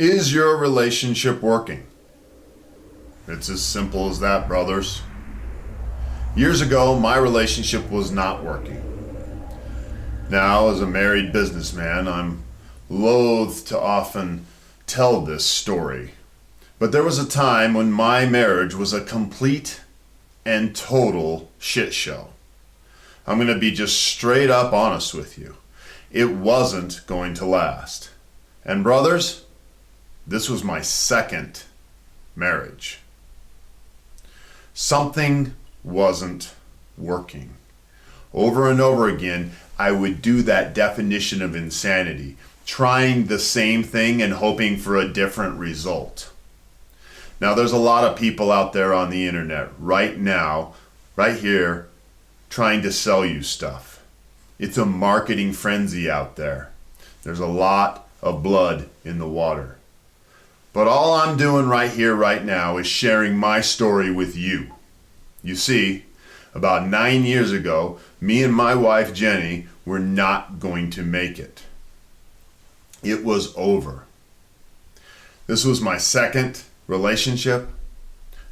Is your relationship working? It's as simple as that, brothers. Years ago, my relationship was not working. Now, as a married businessman, I'm loath to often tell this story. But there was a time when my marriage was a complete and total shit show. I'm going to be just straight up honest with you. It wasn't going to last. And brothers, this was my second marriage. Something wasn't working. Over and over again, I would do that definition of insanity, trying the same thing and hoping for a different result. Now, there's a lot of people out there on the internet right now, right here, trying to sell you stuff. It's a marketing frenzy out there. There's a lot of blood in the water. But all I'm doing right here, right now, is sharing my story with you. You see, about 9 years ago, me and my wife Jenny were not going to make it. It was over. This was my second relationship.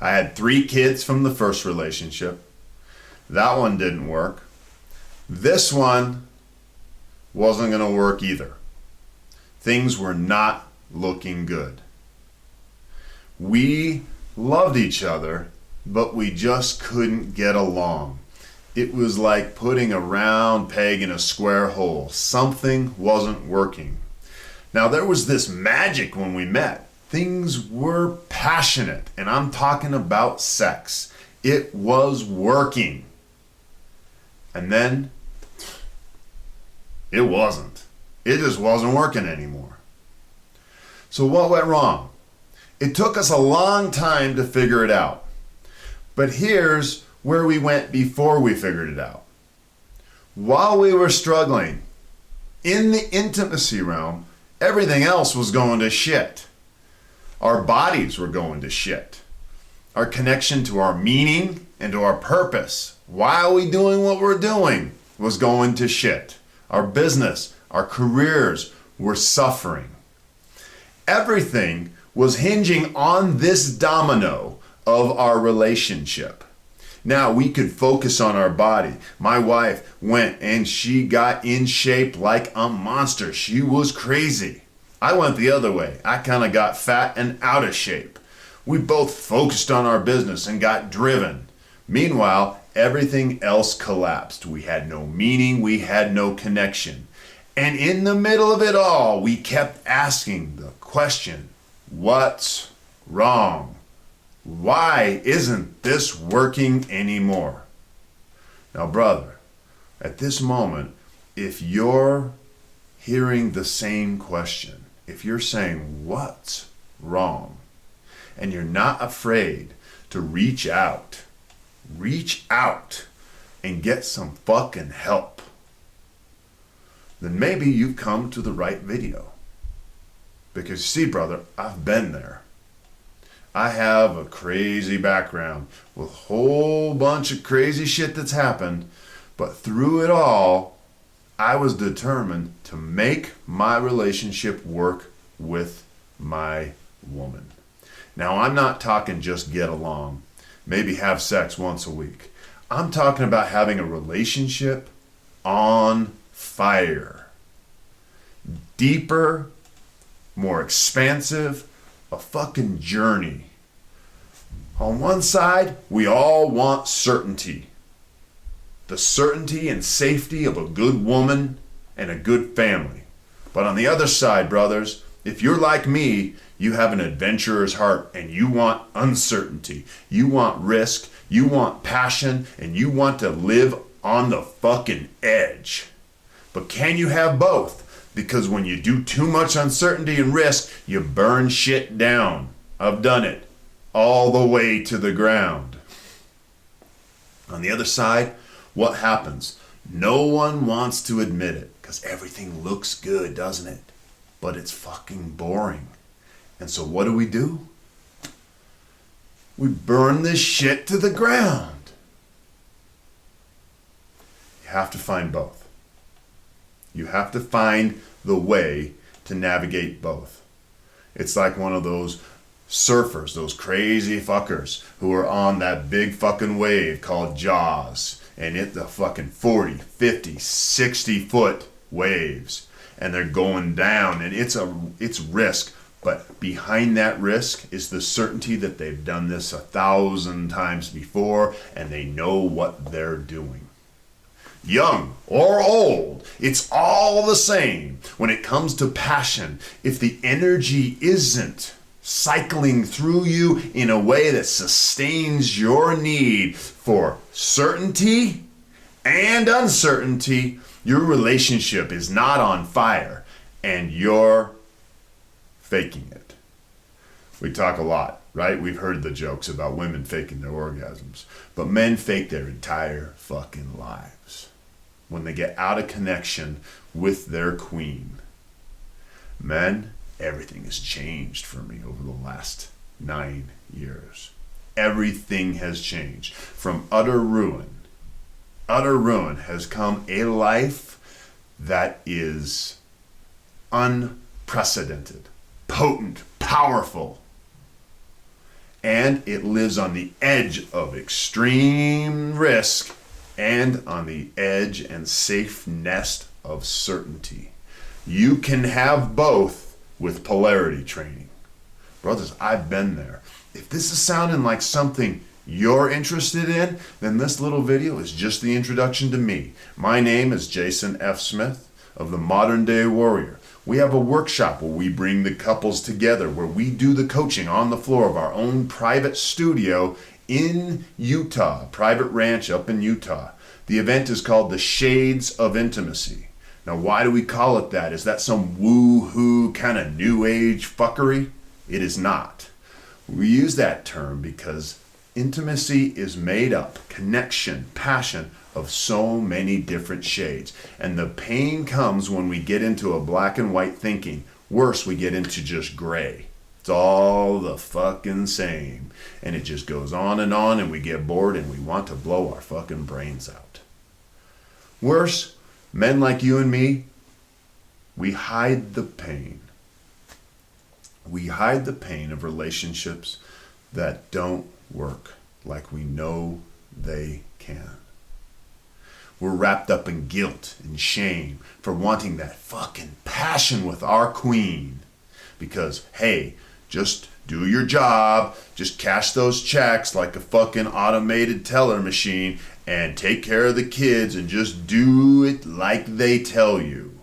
I had 3 kids from the first relationship. That one didn't work. This one wasn't going to work either. Things were not looking good. We loved each other, but we just couldn't get along. It was like putting a round peg in a square hole. Something wasn't working. Now, there was this magic when we met. Things were passionate, and I'm talking about sex. It was working. And then, it wasn't. It just wasn't working anymore. So what went wrong? It took us a long time to figure it out. But here's where we went before we figured it out. While we were struggling, in the intimacy realm, everything else was going to shit. Our bodies were going to shit. Our connection to our meaning and to our purpose, why are we doing what we're doing, was going to shit. Our business, our careers were suffering. Everything was hinging on this domino of our relationship. Now we could focus on our body. My wife went and she got in shape like a monster. She was crazy. I went the other way. I kind of got fat and out of shape. We both focused on our business and got driven. Meanwhile, everything else collapsed. We had no meaning. We had no connection. And in the middle of it all, we kept asking the question, what's wrong? Why isn't this working anymore? Now, brother, at this moment, if you're hearing the same question, if you're saying, what's wrong? And you're not afraid to reach out and get some fucking help, then maybe you've come to the right video. Because see, brother, I've been there. I have a crazy background with a whole bunch of crazy shit that's happened, but through it all, I was determined to make my relationship work with my woman. Now, I'm not talking just get along, maybe have sex once a week. I'm talking about having a relationship on fire. Deeper, more expansive, a fucking journey. On one side, we all want certainty. The certainty and safety of a good woman and a good family. But on the other side, brothers, if you're like me, you have an adventurer's heart and you want uncertainty. You want risk, you want passion, and you want to live on the fucking edge. But can you have both? Because when you do too much uncertainty and risk, you burn shit down. I've done it. All the way to the ground. On the other side, what happens? No one wants to admit it because everything looks good, doesn't it? But it's fucking boring. And so what do? We burn this shit to the ground. You have to find both. You have to find the way to navigate both. It's like one of those surfers, those crazy fuckers who are on that big fucking wave called Jaws, and it's the fucking 40, 50, 60 foot waves, and they're going down, and it's risk. But behind that risk is the certainty that they've done this 1,000 times before, and they know what they're doing. Young or old, it's all the same when it comes to passion. If the energy isn't cycling through you in a way that sustains your need for certainty and uncertainty, your relationship is not on fire and you're faking it. We talk a lot, right? We've heard the jokes about women faking their orgasms, but men fake their entire fucking lives when they get out of connection with their queen. Men, everything has changed for me over the last 9 years. Everything has changed. From utter ruin has come a life that is unprecedented, potent, powerful, and it lives on the edge of extreme risk and on the edge and safe nest of certainty. You can have both with polarity training. Brothers, I've been there. If this is sounding like something you're interested in, then this little video is just the introduction to me. My name is Jason F. Smith of the Modern Day Warrior. We have a workshop where we bring the couples together, where we do the coaching on the floor of our own private studio in Utah, a private ranch up in Utah. The event is called the Shades of Intimacy. Now, why do we call it that? Is that some woo-hoo kind of new age fuckery? It is not. We use that term because intimacy is made up, connection, passion, of so many different shades. And the pain comes when we get into a black and white thinking. Worse, we get into just gray. It's all the fucking same. And it just goes on, and we get bored and we want to blow our fucking brains out. Worse, men like you and me, we hide the pain. We hide the pain of relationships that don't work like we know they can. We're wrapped up in guilt and shame for wanting that fucking passion with our queen. Because, hey, just do your job, just cash those checks like a fucking automated teller machine and take care of the kids and just do it like they tell you.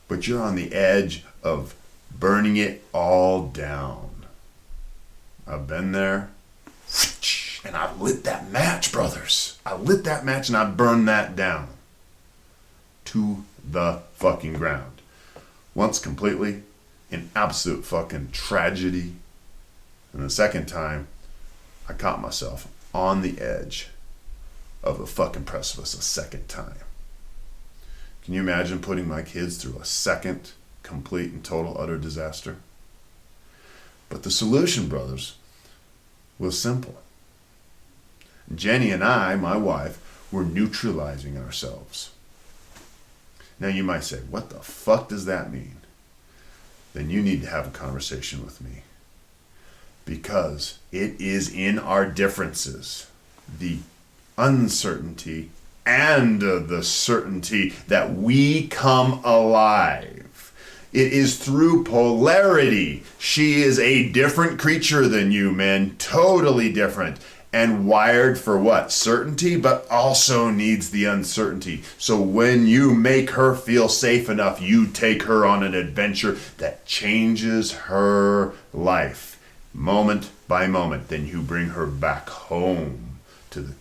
But you're on the edge of burning it all down. I've been there. And I lit that match, brothers. I lit that match and I burned that down to the fucking ground. Once completely, in absolute fucking tragedy. And the second time, I caught myself on the edge of a fucking precipice a second time. Can you imagine putting my kids through a second complete and total utter disaster? But the solution, brothers, was simple. Jenny and I, my wife, were neutralizing ourselves. Now you might say, what the fuck does that mean? Then you need to have a conversation with me. Because it is in our differences, the uncertainty and the certainty, that we come alive. It is through polarity. She is a different creature than you, men, totally different. And wired for what? Certainty, but also needs the uncertainty. So when you make her feel safe enough, you take her on an adventure that changes her life, moment by moment. Then you bring her back home to the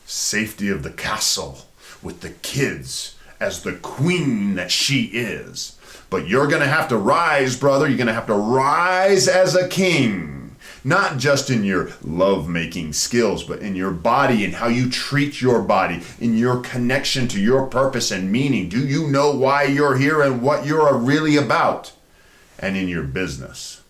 safety of the castle with the kids as the queen that she is. But you're going to have to rise, brother. You're going to have to rise as a king. Not just in your love-making skills, but in your body and how you treat your body, in your connection to your purpose and meaning. Do you know why you're here and what you're really about? And in your business.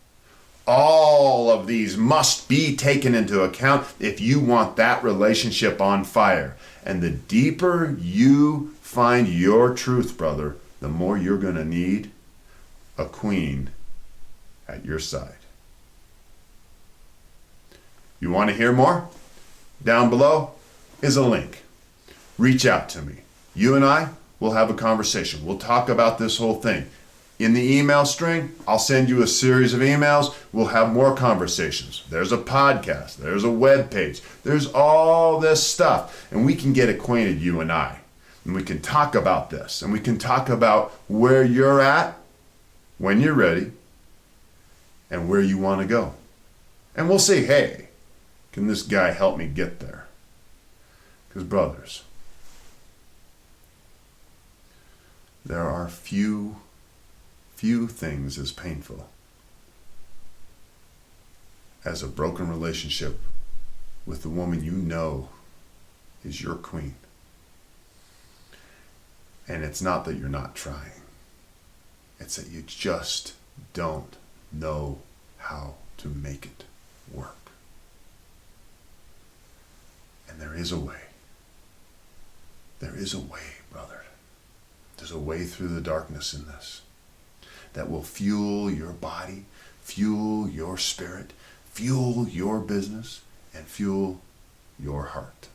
All of these must be taken into account if you want that relationship on fire. And the deeper you find your truth, brother, the more you're going to need a queen at your side. You want to hear more? Down below is a link. Reach out to me. You and I will have a conversation. We'll talk about this whole thing. In the email string, I'll send you a series of emails. We'll have more conversations. There's a podcast. There's a web page. There's all this stuff. And we can get acquainted, you and I. And we can talk about this. And we can talk about where you're at when you're ready and where you want to go. And we'll say, hey, can this guy help me get there? Because brothers, there are few things as painful as a broken relationship with the woman you know is your queen. And it's not that you're not trying. It's that you just don't know how to make it work. And there is a way. There is a way, brother. There's a way through the darkness in this that will fuel your body, fuel your spirit, fuel your business, and fuel your heart.